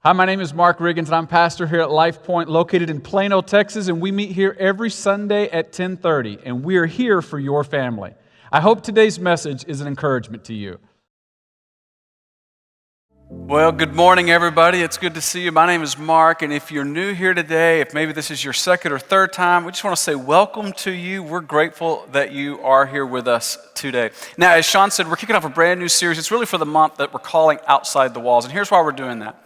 Hi, my name is Mark Riggins, and I'm pastor here at LifePoint, located in Plano, Texas, and we meet here every Sunday at 10:30, and we are here for your family. I hope today's message is an encouragement to you. Well, good morning, everybody. It's good to see you. My name is Mark, and if you're new here today, if maybe this is your second or third time, we just want to say welcome to you. We're grateful that you are here with us today. Now, as Sean said, we're kicking off a brand new series. It's really for the month that we're calling Outside the Walls, and here's why we're doing that.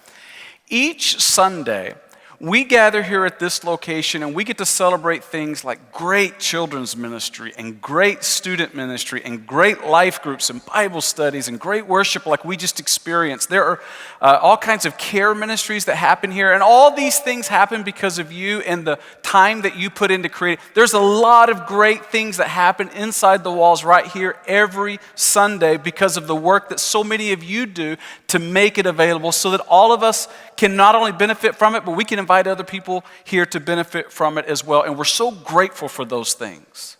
Each Sunday, we gather here at this location and we get to celebrate things like great children's ministry and great student ministry and great life groups and Bible studies and great worship like we just experienced. There are all kinds of care ministries that happen here, and all these things happen because of you and the time that you put into creating. There's a lot of great things that happen inside the walls right here every Sunday because of the work that so many of you do to make it available so that all of us can not only benefit from it, but we can invite other people here to benefit from it as well. And we're so grateful for those things.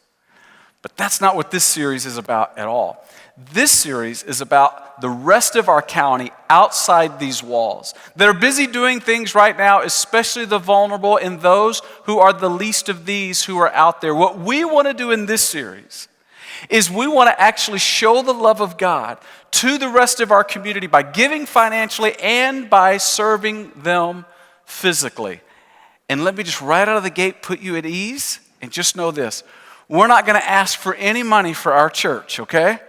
But that's not what this series is about at all. This series is about the rest of our county outside these walls that are busy doing things right now, especially the vulnerable and those who are the least of these who are out there. What we want to do in this series is we want to actually show the love of God to the rest of our community by giving financially and by serving them physically. And let me just right out of the gate put you at ease and just know this. We're not going to ask for any money for our church, okay?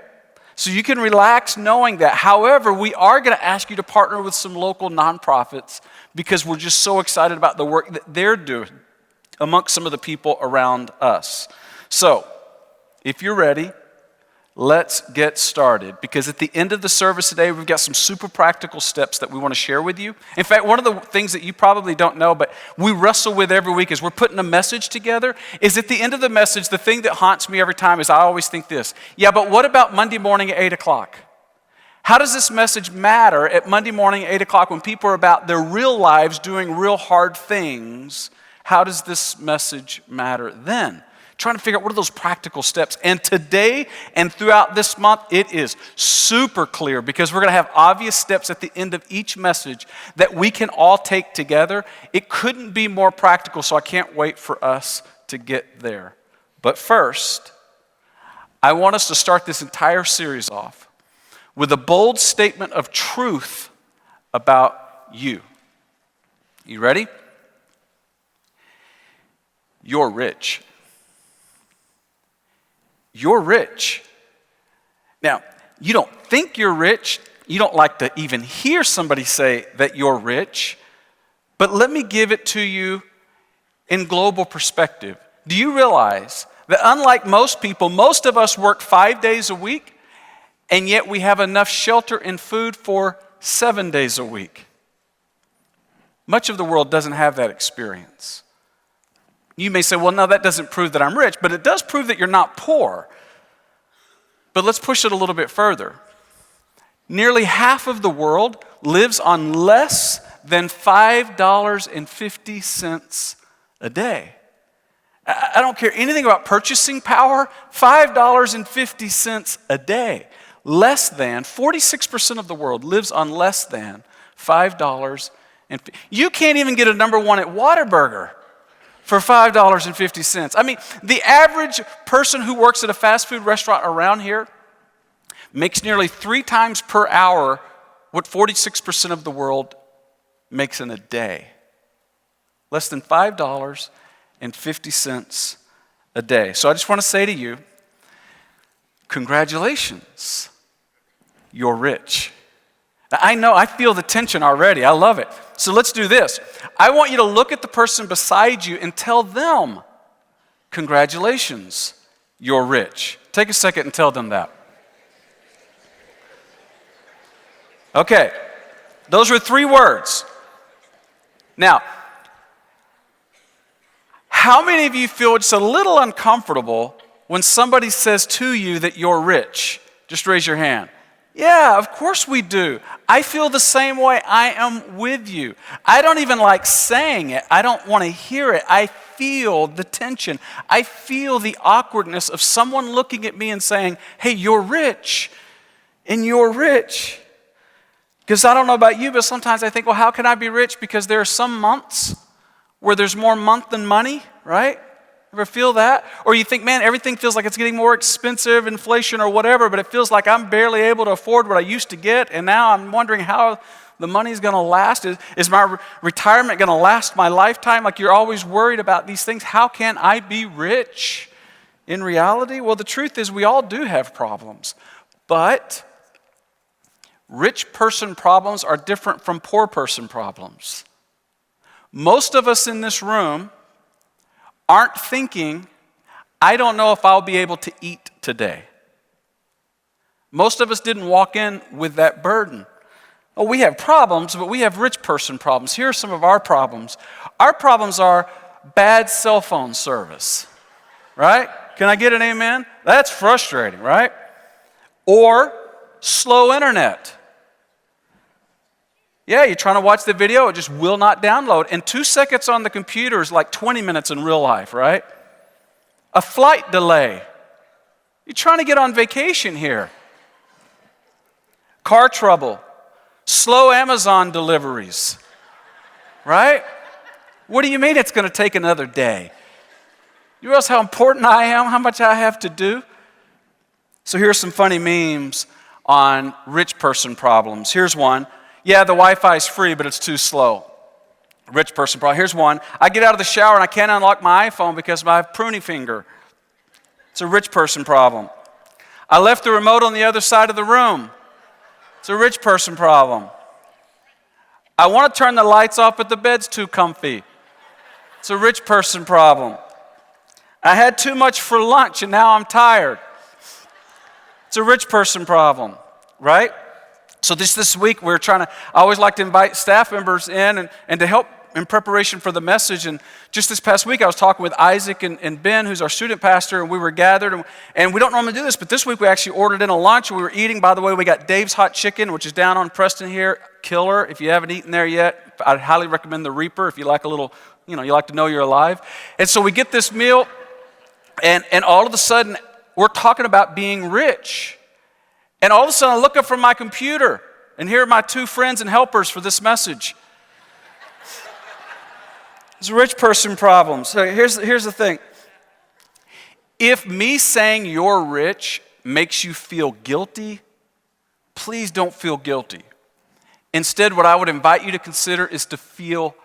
So you can relax knowing that. However, we are going to ask you to partner with some local nonprofits because we're just so excited about the work that they're doing amongst some of the people around us. So, if you're ready, let's get started, because at the end of the service today, we've got some super practical steps that we want to share with you. In fact, one of the things that you probably don't know, but we wrestle with every week as we're putting a message together, is at the end of the message, the thing that haunts me every time is I always think this, yeah, but what about Monday morning at 8 o'clock? How does this message matter at Monday morning at 8 o'clock when people are about their real lives doing real hard things? How does this message matter then? Trying to figure out what are those practical steps. And today and throughout this month, it is super clear because we're going to have obvious steps at the end of each message that we can all take together. It couldn't be more practical, so I can't wait for us to get there. But first, I want us to start this entire series off with a bold statement of truth about you. You ready? You're rich. You're rich. Now, you don't think you're rich. You don't like to even hear somebody say that you're rich. But let me give it to you in global perspective. Do you realize that unlike most people, most of us work 5 days a week, and yet we have enough shelter and food for 7 days a week? Much of the world doesn't have that experience. You may say, well, no, that doesn't prove that I'm rich, but it does prove that you're not poor. But let's push it a little bit further. Nearly half of the world lives on less than $5.50 a day. I don't care anything about purchasing power, $5.50 a day. Less than, 46% of the world lives on less than $5.50. You can't even get a number one at Whataburger for $5.50. I mean, the average person who works at a fast food restaurant around here makes nearly 3 times per hour what 46% of the world makes in a day. Less than $5.50 a day. So I just want to say to you, congratulations, you're rich. I know, I feel the tension already. I love it. So let's do this. I want you to look at the person beside you and tell them, congratulations, you're rich. Take a second and tell them that. Okay, those were 3 words. Now, how many of you feel just a little uncomfortable when somebody says to you that you're rich? Just raise your hand. Yeah, of course we do. I feel the same way. I am with you. I don't even like saying it. I don't want to hear it. I feel the tension. I feel the awkwardness of someone looking at me and saying, hey, you're rich, and you're rich. Because I don't know about you, but sometimes I think, well, how can I be rich? Because there are some months where there's more month than money, right? Ever feel that? Or you think, man, everything feels like it's getting more expensive, inflation or whatever, but it feels like I'm barely able to afford what I used to get, and now I'm wondering how the money's going to last. Is my retirement going to last my lifetime? Like you're always worried about these things. How can I be rich in reality? Well, the truth is we all do have problems, but rich person problems are different from poor person problems. Most of us in this room aren't thinking, I don't know if I'll be able to eat today. Most of us didn't walk in with that burden. Oh, we have problems, but we have rich person problems. Here are some of our problems. Our problems are bad cell phone service, right? Can I get an amen? That's frustrating, right? Or slow internet. Yeah, you're trying to watch the video, it just will not download. And 2 seconds on the computer is like 20 minutes in real life, right? A flight delay. You're trying to get on vacation here. Car trouble. Slow Amazon deliveries, right? What do you mean it's going to take another day? You realize how important I am, how much I have to do? So here's some funny memes on rich person problems. Here's one. Yeah, the Wi-Fi's free, but it's too slow. Rich person problem. Here's one. I get out of the shower and I can't unlock my iPhone because I have pruny finger. It's a rich person problem. I left the remote on the other side of the room. It's a rich person problem. I want to turn the lights off, but the bed's too comfy. It's a rich person problem. I had too much for lunch and now I'm tired. It's a rich person problem, right? So this week I always like to invite staff members in and to help in preparation for the message. And just this past week I was talking with Isaac and Ben, who's our student pastor, and we were gathered. And we don't normally do this, but this week we actually ordered in a lunch. We were eating, by the way, we got Dave's Hot Chicken, which is down on Preston here. Killer. If you haven't eaten there yet, I'd highly recommend the Reaper if you like a little, you like to know you're alive. And so we get this meal, and all of a sudden we're talking about being rich. And all of a sudden I look up from my computer, and here are my 2 friends and helpers for this message. It's a rich person problem. So here's the thing. If me saying you're rich makes you feel guilty, please don't feel guilty. Instead, what I would invite you to consider is to feel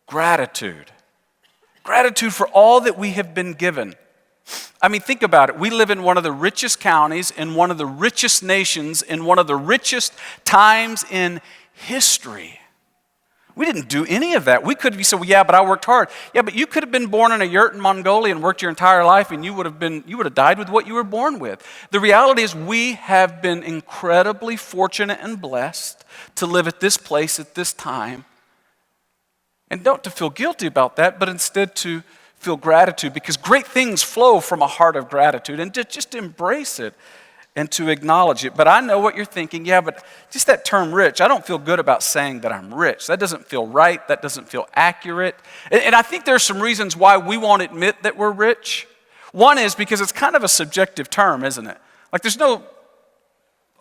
gratitude. Gratitude for all that we have been given. I mean, think about it. We live in one of the richest counties, in one of the richest nations, in one of the richest times in history. We didn't do any of that. We could be so, yeah, but I worked hard. Yeah, but you could have been born in a yurt in Mongolia and worked your entire life, and you would have died with what you were born with. The reality is we have been incredibly fortunate and blessed to live at this place at this time. And don't to feel guilty about that, but instead to feel gratitude, because great things flow from a heart of gratitude, and to just embrace it and to acknowledge it. But I know what you're thinking. Yeah, but just that term rich, I don't feel good about saying that I'm rich. That doesn't feel right. That doesn't feel accurate. And I think there's some reasons why we won't admit that we're rich. One is because it's kind of a subjective term, isn't it? Like there's no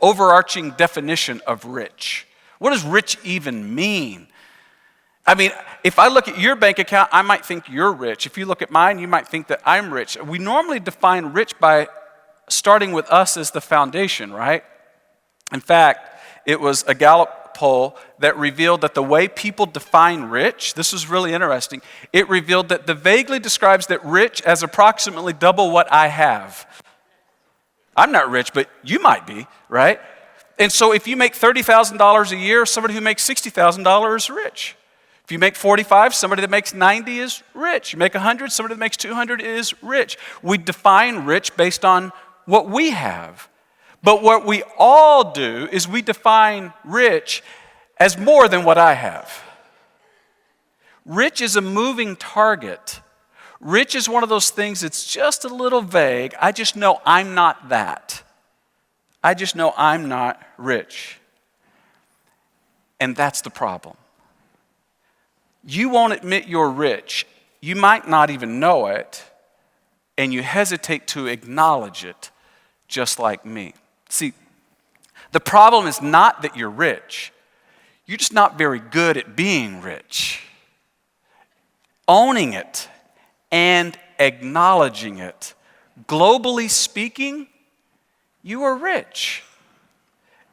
overarching definition of rich. What does rich even mean? I mean, if I look at your bank account, I might think you're rich. If you look at mine, you might think that I'm rich. We normally define rich by starting with us as the foundation, right? In fact, it was a Gallup poll that revealed that the way people define rich, this is really interesting, it revealed that the vaguely describes that rich as approximately double what I have. I'm not rich, but you might be, right? And so if you make $30,000 a year, somebody who makes $60,000 is rich. If you make 45, somebody that makes 90 is rich. You make 100, somebody that makes 200 is rich. We define rich based on what we have. But what we all do is we define rich as more than what I have. Rich is a moving target. Rich is one of those things that's just a little vague. I just know I'm not that. I just know I'm not rich. And that's the problem. You won't admit you're rich. You might not even know it, and you hesitate to acknowledge it, just like me. See, the problem is not that you're rich. You're just not very good at being rich. Owning it and acknowledging it. Globally speaking, you are rich.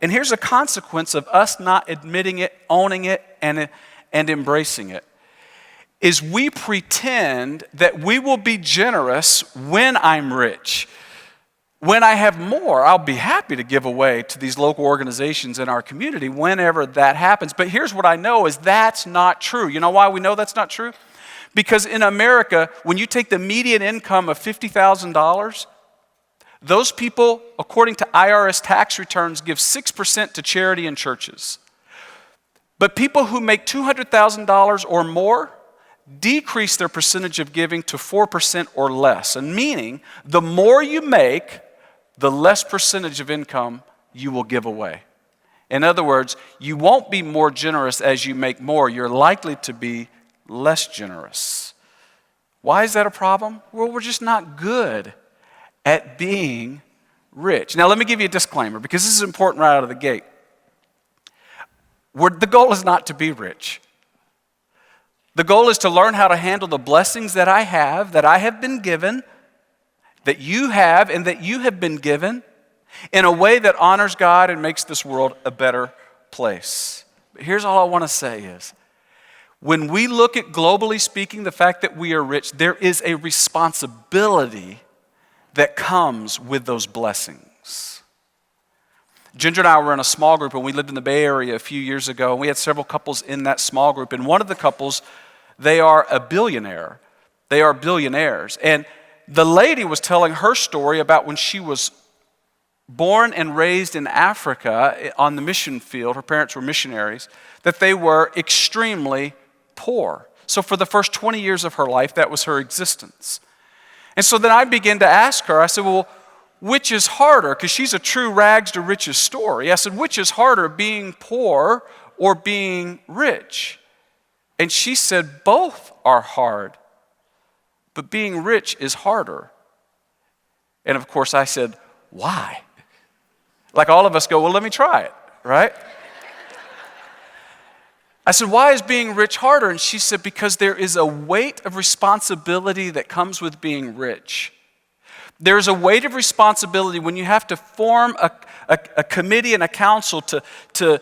And here's a consequence of us not admitting it, owning it, and embracing it. Is we pretend that we will be generous when I'm rich. When I have more, I'll be happy to give away to these local organizations in our community whenever that happens. But here's what I know is that's not true. You know why we know that's not true? Because in America, when you take the median income of $50,000, those people, according to IRS tax returns, give 6% to charity and churches. But people who make $200,000 or more decrease their percentage of giving to 4% or less. And meaning, the more you make, the less percentage of income you will give away. In other words, you won't be more generous as you make more. You're likely to be less generous. Why is that a problem? Well, we're just not good at being rich. Now, let me give you a disclaimer because this is important right out of the gate. The goal is not to be rich. The goal is to learn how to handle the blessings that I have been given, that you have, and that you have been given in a way that honors God and makes this world a better place. But here's all I want to say is, when we look at, globally speaking, the fact that we are rich, there is a responsibility that comes with those blessings. Ginger and I were in a small group and we lived in the Bay Area a few years ago, and we had several couples in that small group, and one of the couples, they are a billionaire. They are billionaires. And the lady was telling her story about when she was born and raised in Africa on the mission field. Her parents were missionaries, that they were extremely poor. So for the first 20 years of her life, that was her existence. And so then I began to ask her, I said, well, which is harder? Because she's a true rags to riches story. I said, which is harder, being poor or being rich? And she said, both are hard, but being rich is harder. And of course I said, why? Like all of us go, well, let me try it, right? I said, why is being rich harder? And she said, because there is a weight of responsibility that comes with being rich. There's a weight of responsibility when you have to form a committee and a council to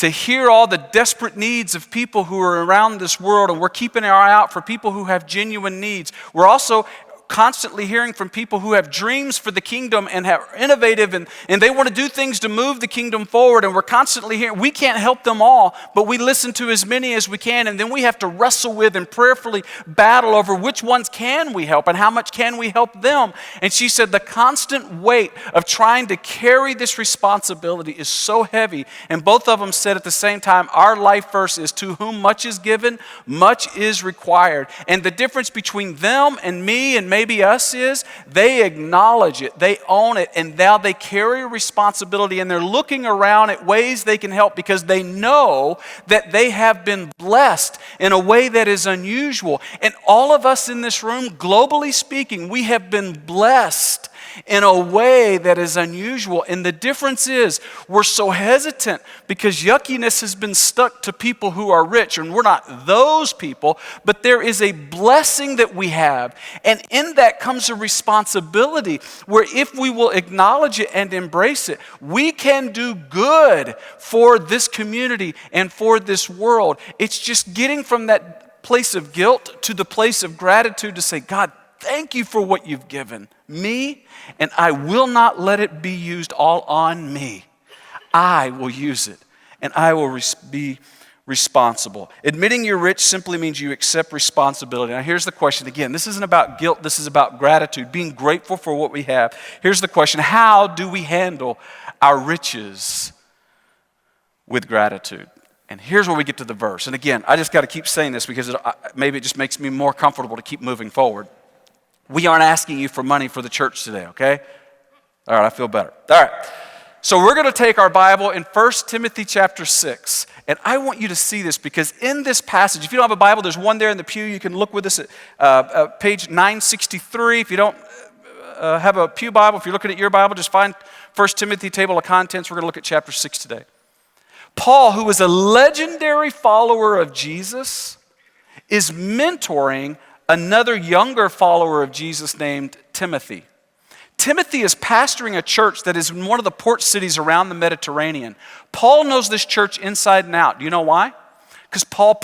hear all the desperate needs of people who are around this world, and we're keeping our eye out for people who have genuine needs. We're also constantly hearing from people who have dreams for the kingdom and are innovative and they want to do things to move the kingdom forward, and we're constantly hearing, we can't help them all, but we listen to as many as we can, and then we have to wrestle with and prayerfully battle over which ones can we help and how much can we help them. And she said the constant weight of trying to carry this responsibility is so heavy, and both of them said at the same time, our life verse is, to whom much is given, much is required. And the difference between them and me and maybe us is they acknowledge it, they own it, and now they carry a responsibility, and they're looking around at ways they can help because they know that they have been blessed in a way that is unusual. And all of us in this room, globally speaking, we have been blessed in a way that is unusual. And the difference is we're so hesitant because yuckiness has been stuck to people who are rich, and we're not those people, but there is a blessing that we have. And in that comes a responsibility where if we will acknowledge it and embrace it, we can do good for this community and for this world. It's just getting from that place of guilt to the place of gratitude to say, God, thank you for what you've given me, and I will not let it be used all on me. I will use it, and I will be responsible. Admitting you're rich simply means you accept responsibility. Now here's the question. Again, this isn't about guilt. This is about gratitude, being grateful for what we have. Here's the question. How do we handle our riches with gratitude? And here's where we get to the verse. And again, I just got to keep saying this because maybe it just makes me more comfortable to keep moving forward. We aren't asking you for money for the church today, okay? All right, I feel better. All right. So we're going to take our Bible in 1 Timothy chapter 6. And I want you to see this because in this passage, if you don't have a Bible, there's one there in the pew. You can look with us at page 963. If you don't have a pew Bible, if you're looking at your Bible, just find 1 Timothy table of contents. We're going to look at chapter 6 today. Paul, who was a legendary follower of Jesus, is mentoring another younger follower of Jesus named Timothy. Timothy is pastoring a church that is in one of the port cities around the Mediterranean. Paul knows this church inside and out. Do you know why? Because Paul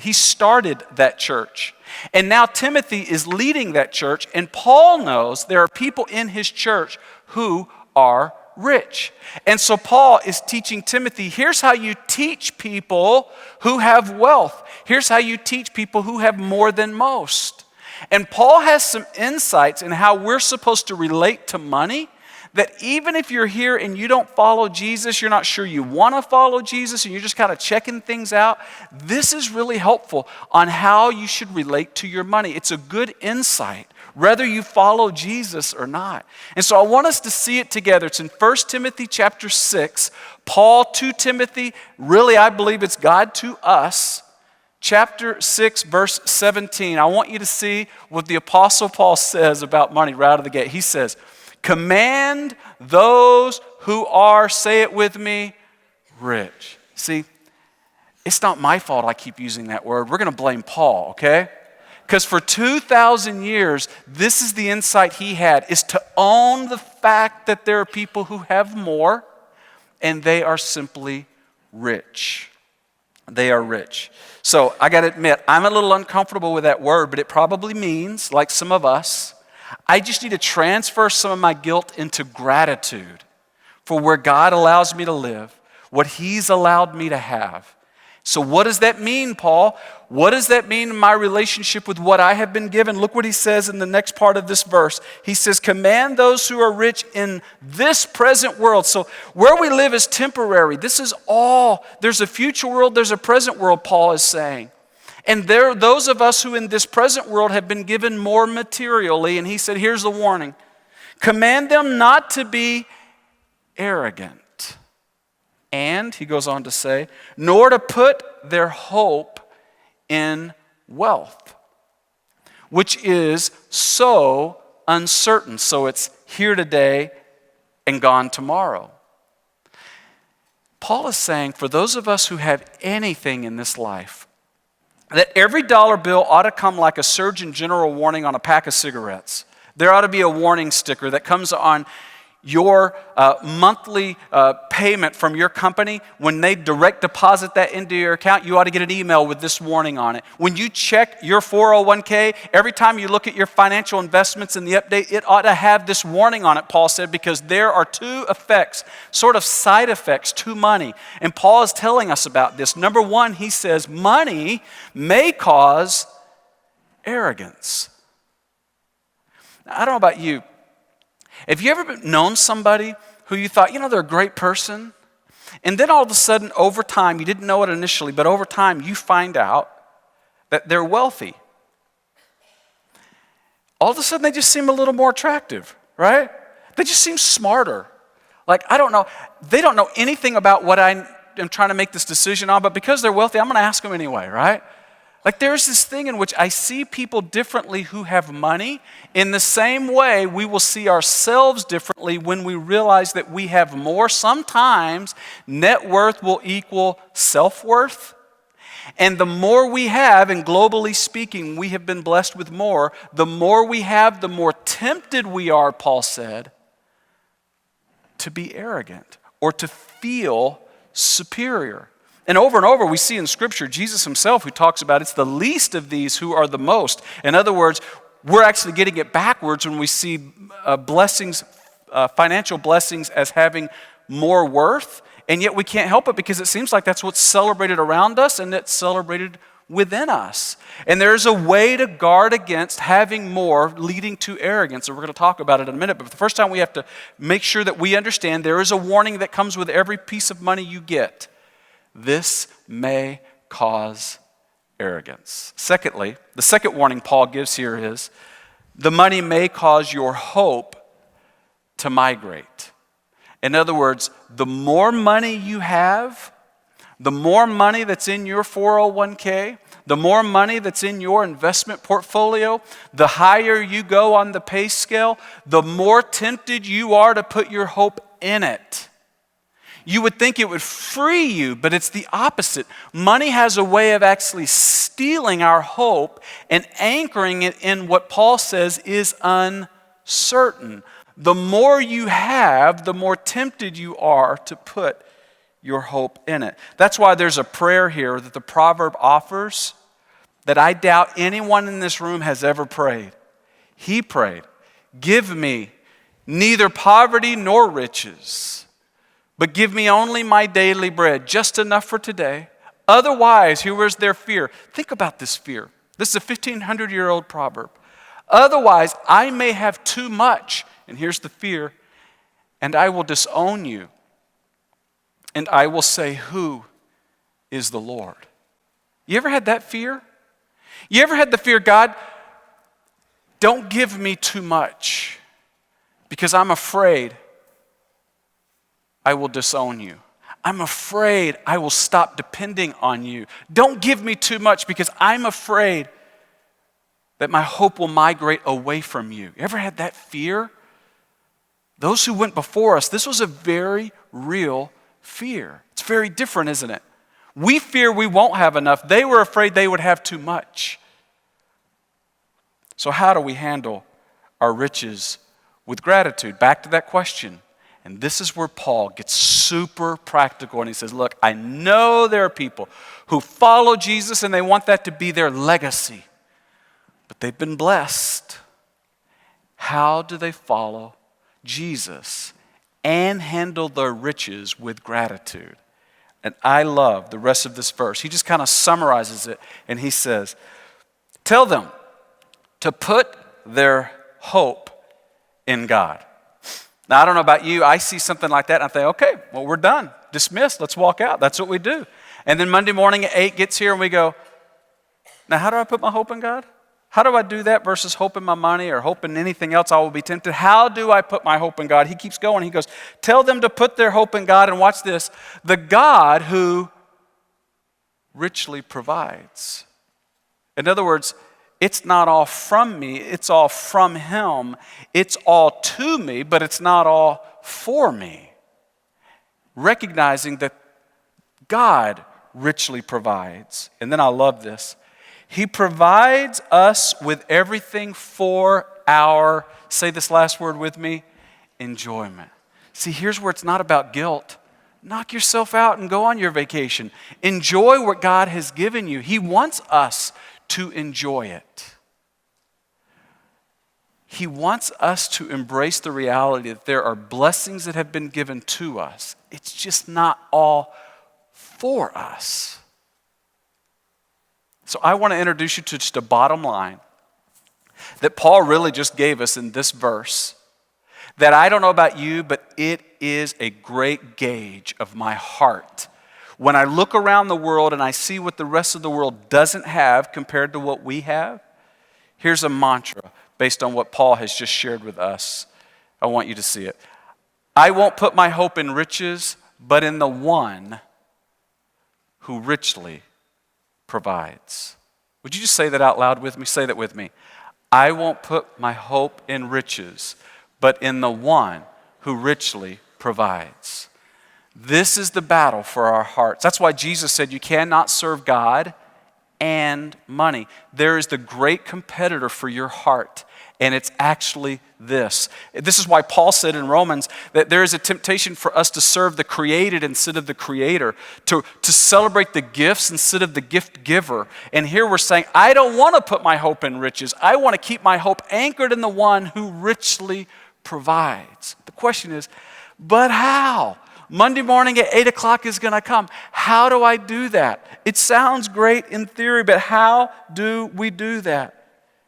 he started that church. And now Timothy is leading that church, and Paul knows there are people in his church who are rich. And so Paul is teaching Timothy, here's how you teach people who have wealth. Here's how you teach people who have more than most. And Paul has some insights in how we're supposed to relate to money, that even if you're here and you don't follow Jesus, you're not sure you want to follow Jesus, and you're just kind of checking things out, this is really helpful on how you should relate to your money. It's a good insight, whether you follow Jesus or not. And so I want us to see it together. It's in 1 Timothy chapter 6, Paul to Timothy, really I believe it's God to us. Chapter 6, verse 17. I want you to see what the Apostle Paul says about money right out of the gate. He says, command those who are, say it with me, rich. See, it's not my fault I keep using that word. We're going to blame Paul, okay? Because for 2,000 years, this is the insight he had, is to own the fact that there are people who have more, and they are simply rich. They are rich. So I got to admit, I'm a little uncomfortable with that word, but it probably means, like some of us, I just need to transfer some of my guilt into gratitude for where God allows me to live, what He's allowed me to have. So what does that mean, Paul? What does that mean in my relationship with what I have been given? Look what he says in the next part of this verse. He says, command those who are rich in this present world. So where we live is temporary. This is all. There's a future world, there's a present world, Paul is saying. And there are those of us who in this present world have been given more materially. And he said, here's the warning. Command them not to be arrogant. And, he goes on to say, nor to put their hope in wealth, which is so uncertain. So it's here today and gone tomorrow. Paul is saying, for those of us who have anything in this life, that every dollar bill ought to come like a Surgeon General warning on a pack of cigarettes. There ought to be a warning sticker that comes on your monthly payment from your company. When they direct deposit that into your account, you ought to get an email with this warning on it. When you check your 401k, every time you look at your financial investments in the update, it ought to have this warning on it, Paul said, because there are two effects, sort of side effects to money. And Paul is telling us about this. Number one, he says, money may cause arrogance. Now, I don't know about you. Have you ever known somebody who you thought, they're a great person? And then all of a sudden, over time, you didn't know it initially, but over time, you find out that they're wealthy. All of a sudden, they just seem a little more attractive, right? They just seem smarter. Like, I don't know, they don't know anything about what I am trying to make this decision on, but because they're wealthy, I'm going to ask them anyway, right? Like there's this thing in which I see people differently who have money. In the same way, we will see ourselves differently when we realize that we have more. Sometimes net worth will equal self-worth. And the more we have, and globally speaking, we have been blessed with more. The more we have, the more tempted we are, Paul said, to be arrogant or to feel superior. And over, we see in Scripture, Jesus himself who talks about it's the least of these who are the most. In other words, we're actually getting it backwards when we see blessings, financial blessings as having more worth, and yet we can't help it because it seems like that's what's celebrated around us and that's celebrated within us. And there's a way to guard against having more leading to arrogance, and we're going to talk about it in a minute. But for the first time, we have to make sure that we understand there is a warning that comes with every piece of money you get. This may cause arrogance. Secondly, the second warning Paul gives here is, the money may cause your hope to migrate. In other words, the more money you have, the more money that's in your 401k, the more money that's in your investment portfolio, the higher you go on the pay scale, the more tempted you are to put your hope in it. You would think it would free you, but it's the opposite. Money has a way of actually stealing our hope and anchoring it in what Paul says is uncertain. The more you have, the more tempted you are to put your hope in it. That's why there's a prayer here that the proverb offers that I doubt anyone in this room has ever prayed. He prayed, "Give me neither poverty nor riches, but give me only my daily bread, just enough for today. Otherwise," here was their fear. Think about this fear. This is a 1,500-year-old proverb. "Otherwise, I may have too much," and here's the fear, "and I will disown you. And I will say, 'Who is the Lord?'" You ever had that fear? You ever had the fear, "God, don't give me too much because I'm afraid I will disown you. I'm afraid I will stop depending on you. Don't give me too much because I'm afraid that my hope will migrate away from you." You ever had that fear? Those who went before us, this was a very real fear. It's very different, isn't it? We fear we won't have enough. They were afraid they would have too much. So how do we handle our riches with gratitude? Back to that question. And this is where Paul gets super practical and he says, look, I know there are people who follow Jesus and they want that to be their legacy, but they've been blessed. How do they follow Jesus and handle their riches with gratitude? And I love the rest of this verse. He just kind of summarizes it and he says, tell them to put their hope in God. Now, I don't know about you. I see something like that and I think, okay, well, we're done. Dismissed. Let's walk out. That's what we do. And then Monday morning at 8 gets here and we go, now how do I put my hope in God? How do I do that versus hope in my money or hope in anything else I will be tempted? How do I put my hope in God? He keeps going. He goes, tell them to put their hope in God, and watch this, the God who richly provides. In other words, it's not all from me, it's all from Him. It's all to me, but it's not all for me. Recognizing that God richly provides. And then I love this. He provides us with everything for our, say this last word with me, enjoyment. See, here's where it's not about guilt. Knock yourself out and go on your vacation. Enjoy what God has given you. He wants us to enjoy it. He wants us to embrace the reality that there are blessings that have been given to us. It's just not all for us. So I want to introduce you to just a bottom line that Paul really just gave us in this verse, that I don't know about you, but it is a great gauge of my heart. When I look around the world and I see what the rest of the world doesn't have compared to what we have, here's a mantra based on what Paul has just shared with us. I want you to see it. I won't put my hope in riches, but in the one who richly provides. Would you just say that out loud with me? Say that with me. I won't put my hope in riches, but in the one who richly provides. This is the battle for our hearts. That's why Jesus said you cannot serve God and money. There is the great competitor for your heart, and it's actually this. This is why Paul said in Romans that there is a temptation for us to serve the created instead of the creator, to celebrate the gifts instead of the gift giver. And here we're saying, I don't want to put my hope in riches. I want to keep my hope anchored in the one who richly provides. The question is, but how? Monday morning at 8 o'clock is going to come. How do I do that? It sounds great in theory, but how do we do that?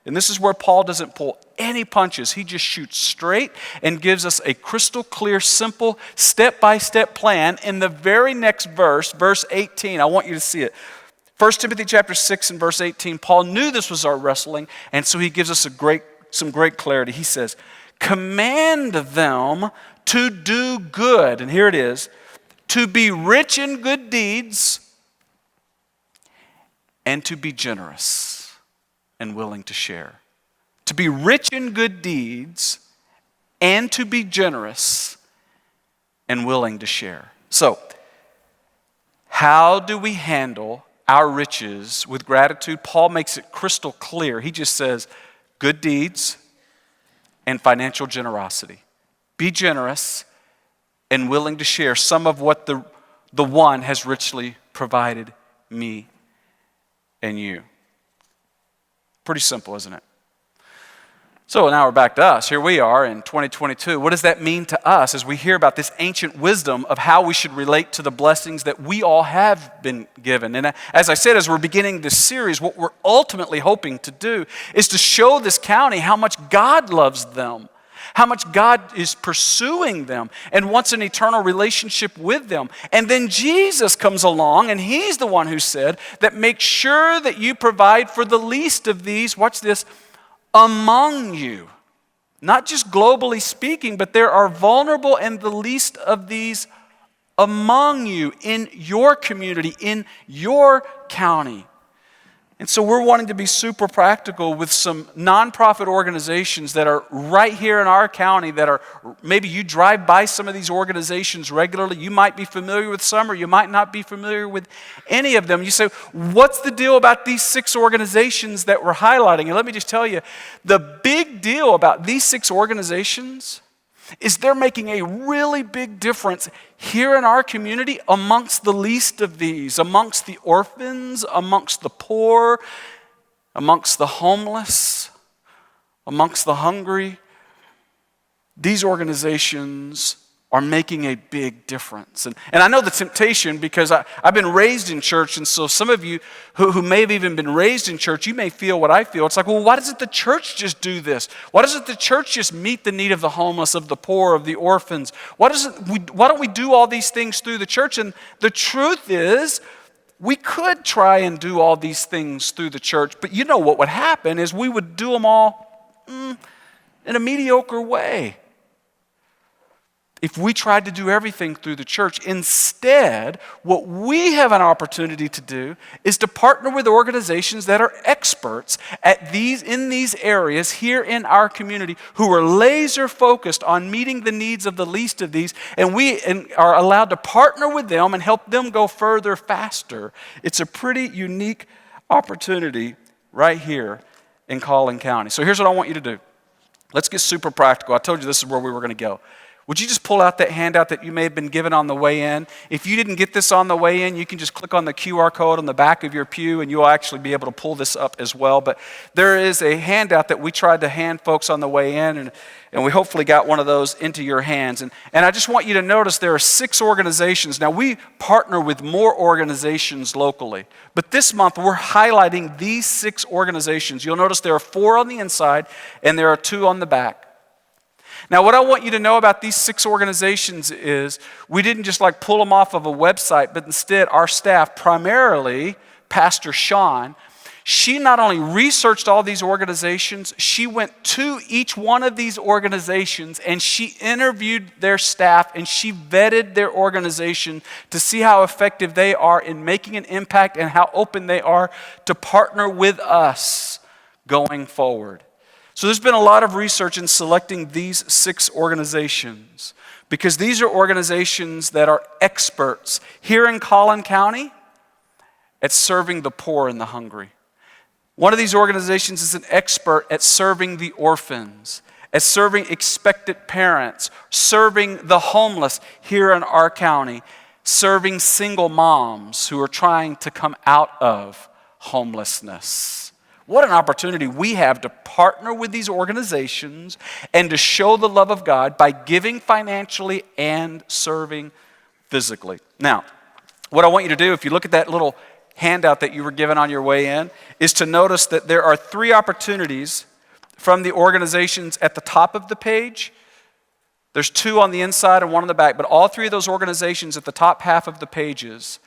And this is where Paul doesn't pull any punches. He just shoots straight and gives us a crystal clear, simple, step-by-step plan. In the very next verse, verse 18, I want you to see it. 1 Timothy chapter 6 and verse 18, Paul knew this was our wrestling, and so he gives us some great clarity. He says, command them to do good, and here it is, to be rich in good deeds and to be generous and willing to share. To be rich in good deeds and to be generous and willing to share. So, how do we handle our riches with gratitude? Paul makes it crystal clear. He just says, good deeds and financial generosity. Be generous and willing to share some of what the one has richly provided me and you. Pretty simple, isn't it? So now we're back to us. Here we are in 2022. What does that mean to us as we hear about this ancient wisdom of how we should relate to the blessings that we all have been given? And as I said, as we're beginning this series, what we're ultimately hoping to do is to show this county how much God loves them, how much God is pursuing them and wants an eternal relationship with them. And then Jesus comes along, and he's the one who said that make sure that you provide for the least of these, watch this, among you. Not just globally speaking, but there are vulnerable and the least of these among you, in your community, in your county. And so we're wanting to be super practical with some nonprofit organizations that are right here in our county that are, maybe you drive by some of these organizations regularly. You might be familiar with some, or you might not be familiar with any of them. You say, what's the deal about these 6 organizations that we're highlighting? And let me just tell you, the big deal about these 6 organizations is they're making a really big difference here in our community amongst the least of these, amongst the orphans, amongst the poor, amongst the homeless, amongst the hungry. These organizations are making a big difference. And I know the temptation, because I've been raised in church, and so some of you who may have even been raised in church, you may feel what I feel. It's like, well, why doesn't the church just do this? Why doesn't the church just meet the need of the homeless, of the poor, of the orphans? Why don't we do all these things through the church? And the truth is, we could try and do all these things through the church, but you know what would happen is we would do them all in a mediocre way. If we tried to do everything through the church. Instead, what we have an opportunity to do is to partner with organizations that are experts in these areas here in our community, who are laser focused on meeting the needs of the least of these, and we are allowed to partner with them and help them go further faster. It's a pretty unique opportunity right here in Collin County. So here's what I want you to do. Let's get super practical. I told you this is where we were going to go. Would you just pull out that handout that you may have been given on the way in? If you didn't get this on the way in, you can just click on the QR code on the back of your pew, and you'll actually be able to pull this up as well. But there is a handout that we tried to hand folks on the way in, and we hopefully got one of those into your hands. And I just want you to notice there are 6 organizations. Now, we partner with more organizations locally, but this month we're highlighting these 6 organizations. You'll notice there are 4 on the inside, and there are 2 on the back. Now, what I want you to know about these 6 organizations is we didn't just pull them off of a website, but instead our staff, primarily Pastor Sean, she not only researched all these organizations, she went to each one of these organizations and she interviewed their staff and she vetted their organization to see how effective they are in making an impact and how open they are to partner with us going forward. So there's been a lot of research in selecting these 6 organizations, because these are organizations that are experts here in Collin County at serving the poor and the hungry. One of these organizations is an expert at serving the orphans, at serving expectant parents, serving the homeless here in our county, serving single moms who are trying to come out of homelessness. What an opportunity we have to partner with these organizations and to show the love of God by giving financially and serving physically. Now, what I want you to do, if you look at that little handout that you were given on your way in, is to notice that there are 3 opportunities from the organizations at the top of the page. There's 2 on the inside and 1 on the back, but all 3 of those organizations at the top half of the pages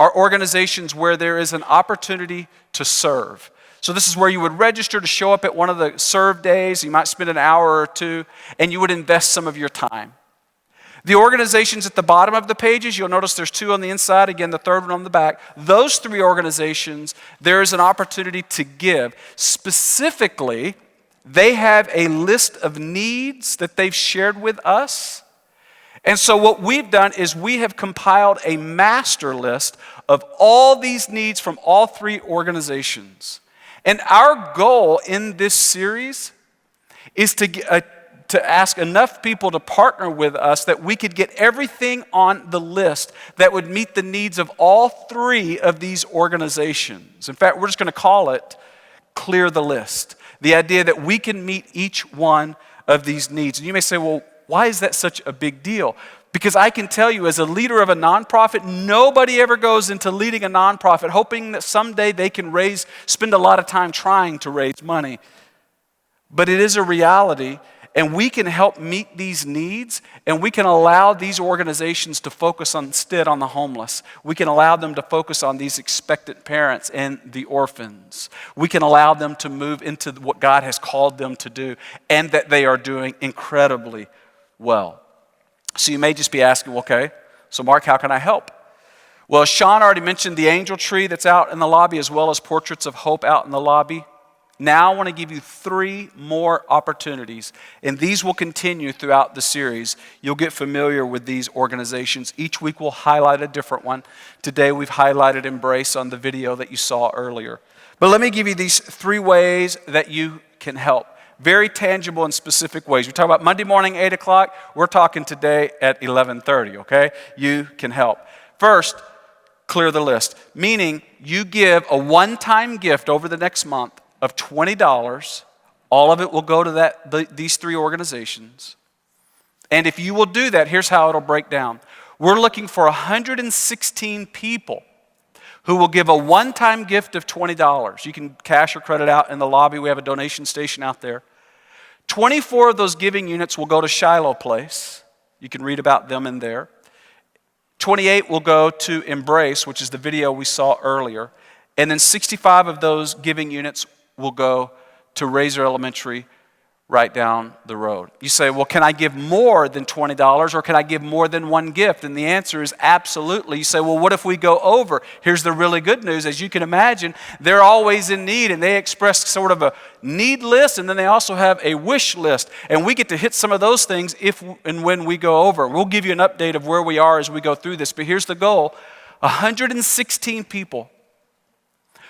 are organizations where there is an opportunity to serve. So this is where you would register to show up at one of the serve days. You might spend an hour or 2, and you would invest some of your time. The organizations at the bottom of the pages, you'll notice there's 2 on the inside, again, the 3rd one on the back. Those 3 organizations, there is an opportunity to give. Specifically, they have a list of needs that they've shared with us, And so what we've done is we have compiled a master list of all these needs from all three organizations. And our goal in this series is to ask enough people to partner with us that we could get everything on the list that would meet the needs of all three of these organizations. In fact, we're just going to call it Clear the List. The idea that we can meet each one of these needs. And you may say, well, why is that such a big deal? Because I can tell you, as a leader of a nonprofit, nobody ever goes into leading a nonprofit hoping that someday they can spend a lot of time trying to raise money. But it is a reality, and we can help meet these needs, and we can allow these organizations to focus instead on the homeless. We can allow them to focus on these expectant parents and the orphans. We can allow them to move into what God has called them to do, and that they are doing incredibly well. So you may just be asking, okay, so Mark, how can I help? Well, Sean already mentioned the angel tree that's out in the lobby, as well as portraits of hope out in the lobby. Now I want to give you 3 more opportunities, and these will continue throughout the series. You'll get familiar with these organizations. Each week we'll highlight a different one. Today we've highlighted Embrace on the video that you saw earlier. But let me give you these 3 ways that you can help. Very tangible and specific ways. We talk about Monday morning, 8 o'clock. We're talking today at 11:30, okay? You can help. First, clear the list, meaning you give a one-time gift over the next month of $20. All of it will go to these 3 organizations. And if you will do that, here's how it'll break down. We're looking for 116 people who will give a one-time gift of $20. You can cash or credit out in the lobby. We have a donation station out there. 24 of those giving units will go to Shiloh Place. You can read about them in there. 28 will go to Embrace, which is the video we saw earlier. And then 65 of those giving units will go to Razor Elementary right down the road. You say, well, can I give more than $20 or can I give more than one gift? And the answer is absolutely. You say, well, what if we go over? Here's the really good news. As you can imagine, they're always in need, and they express sort of a need list, and then they also have a wish list. And we get to hit some of those things if and when we go over. We'll give you an update of where we are as we go through this. But here's the goal. 116 people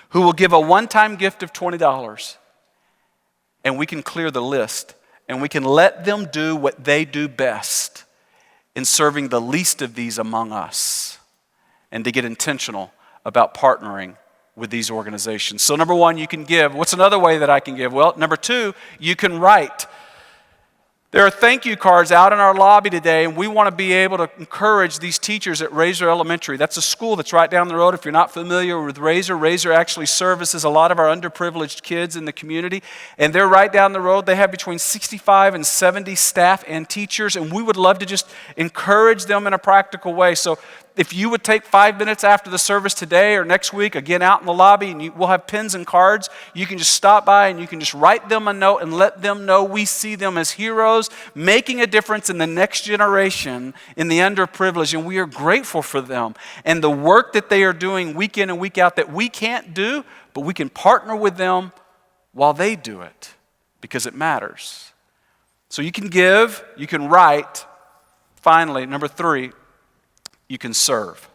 who will give a one-time gift of $20. And we can clear the list, and we can let them do what they do best in serving the least of these among us, and to get intentional about partnering with these organizations. So number 1, you can give. What's another way that I can give? Well, number 2, you can write. There are thank you cards out in our lobby today, and we want to be able to encourage these teachers at Razor Elementary. That's a school that's right down the road. If you're not familiar with Razor, Razor actually services a lot of our underprivileged kids in the community, and they're right down the road. They have between 65 and 70 staff and teachers, and we would love to just encourage them in a practical way. So if you would take 5 minutes after the service today or next week, again out in the lobby, and we'll have pens and cards, you can just stop by and you can just write them a note and let them know we see them as heroes, making a difference in the next generation, in the underprivileged, and we are grateful for them and the work that they are doing week in and week out that we can't do, but we can partner with them while they do it because it matters. So you can give, you can write. Finally, number 3, you can serve.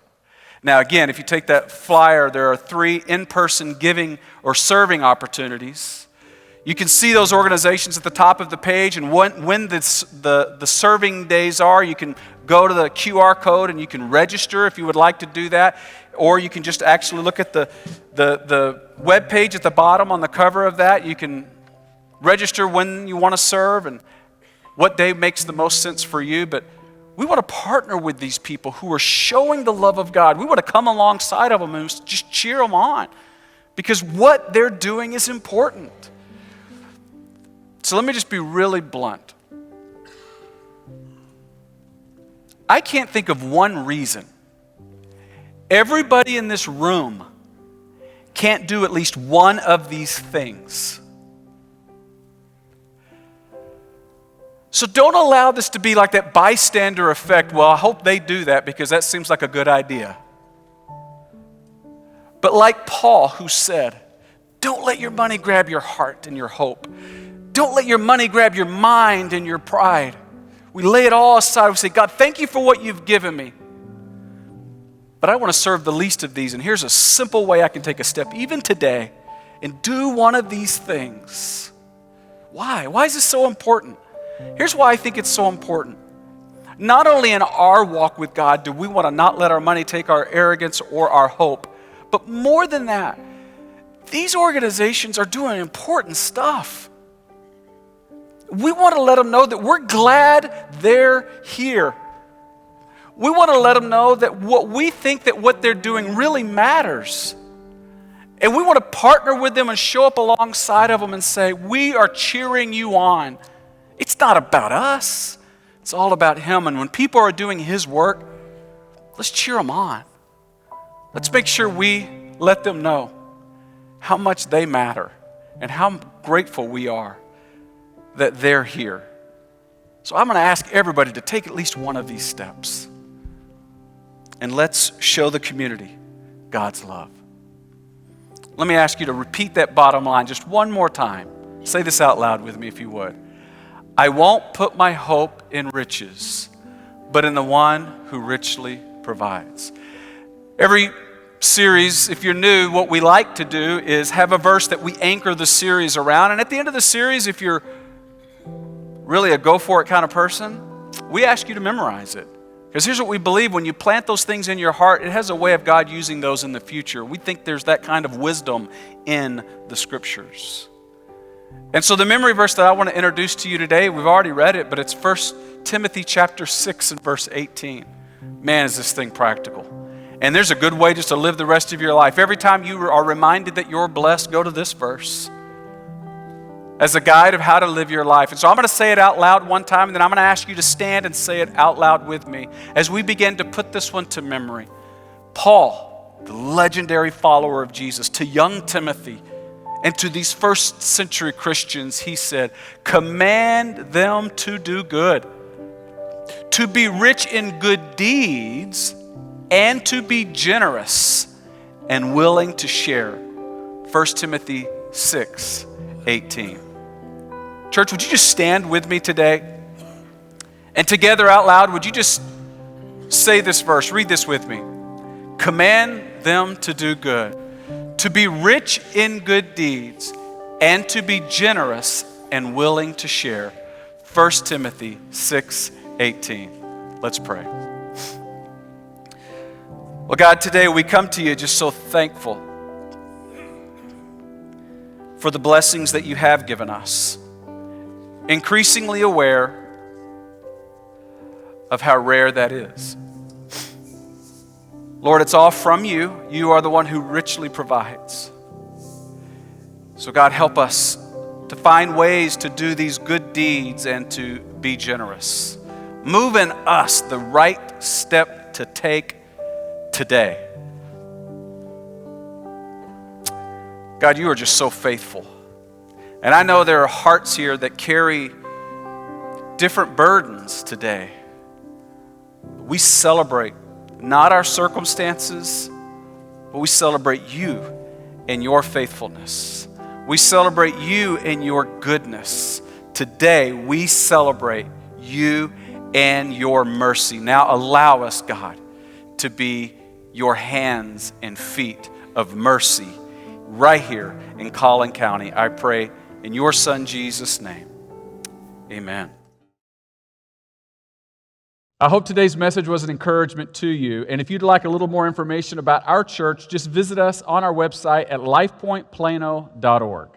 Now again, if you take that flyer, there are 3 in-person giving or serving opportunities. You can see those organizations at the top of the page, and when the serving days are, you can go to the QR code and you can register if you would like to do that, or you can just actually look at the web page at the bottom on the cover of that. You can register when you want to serve and what day makes the most sense for you, but we want to partner with these people who are showing the love of God. We want to come alongside of them and just cheer them on because what they're doing is important. So let me just be really blunt. I can't think of one reason everybody in this room can't do at least one of these things. So don't allow this to be like that bystander effect. Well, I hope they do that because that seems like a good idea. But like Paul, who said, don't let your money grab your heart and your hope. Don't let your money grab your mind and your pride. We lay it all aside. We say, God, thank you for what you've given me. But I want to serve the least of these. And here's a simple way I can take a step, even today, and do one of these things. Why? Why is this so important? Here's why I think it's so important. Not only in our walk with God do we want to not let our money take our arrogance or our hope, but more than that, these organizations are doing important stuff. We want to let them know that we're glad they're here. We want to let them know that what we think that what they're doing really matters. And we want to partner with them and show up alongside of them and say, we are cheering you on. It's not about us. It's all about Him. And when people are doing His work, let's cheer them on. Let's make sure we let them know how much they matter and how grateful we are that they're here. So I'm going to ask everybody to take at least one of these steps. And let's show the community God's love. Let me ask you to repeat that bottom line just one more time. Say this out loud with me if you would. I won't put my hope in riches, but in the one who richly provides. Every series, if you're new, what we like to do is have a verse that we anchor the series around. And at the end of the series, if you're really a go-for-it kind of person, we ask you to memorize it. Because here's what we believe, when you plant those things in your heart, it has a way of God using those in the future. We think there's that kind of wisdom in the Scriptures. And so the memory verse that I want to introduce to you today, we've already read it, but it's 1 Timothy chapter 6 and verse 18. Man, is this thing practical. And there's a good way just to live the rest of your life. Every time you are reminded that you're blessed, go to this verse as a guide of how to live your life. And so I'm going to say it out loud one time, and then I'm going to ask you to stand and say it out loud with me as we begin to put this one to memory. Paul, the legendary follower of Jesus, to young Timothy and to these first century Christians, he said, command them to do good, to be rich in good deeds, and to be generous and willing to share. 1 Timothy 6:18. Church, would you just stand with me today? And together out loud, would you just say this verse? Read this with me. Command them to do good, to be rich in good deeds, and to be generous and willing to share. 1 Timothy 6:18. Let's pray. Well, God, today we come to you just so thankful for the blessings that you have given us. Increasingly aware of how rare that is. Lord, it's all from you. You are the one who richly provides. So God, help us to find ways to do these good deeds and to be generous. Move in us the right step to take today. God, you are just so faithful. And I know there are hearts here that carry different burdens today. We celebrate not our circumstances, but we celebrate you and your faithfulness. We celebrate you and your goodness. Today, we celebrate you and your mercy. Now allow us, God, to be your hands and feet of mercy right here in Collin County. I pray in your Son, Jesus' name. Amen. I hope today's message was an encouragement to you. And if you'd like a little more information about our church, just visit us on our website at lifepointplano.org.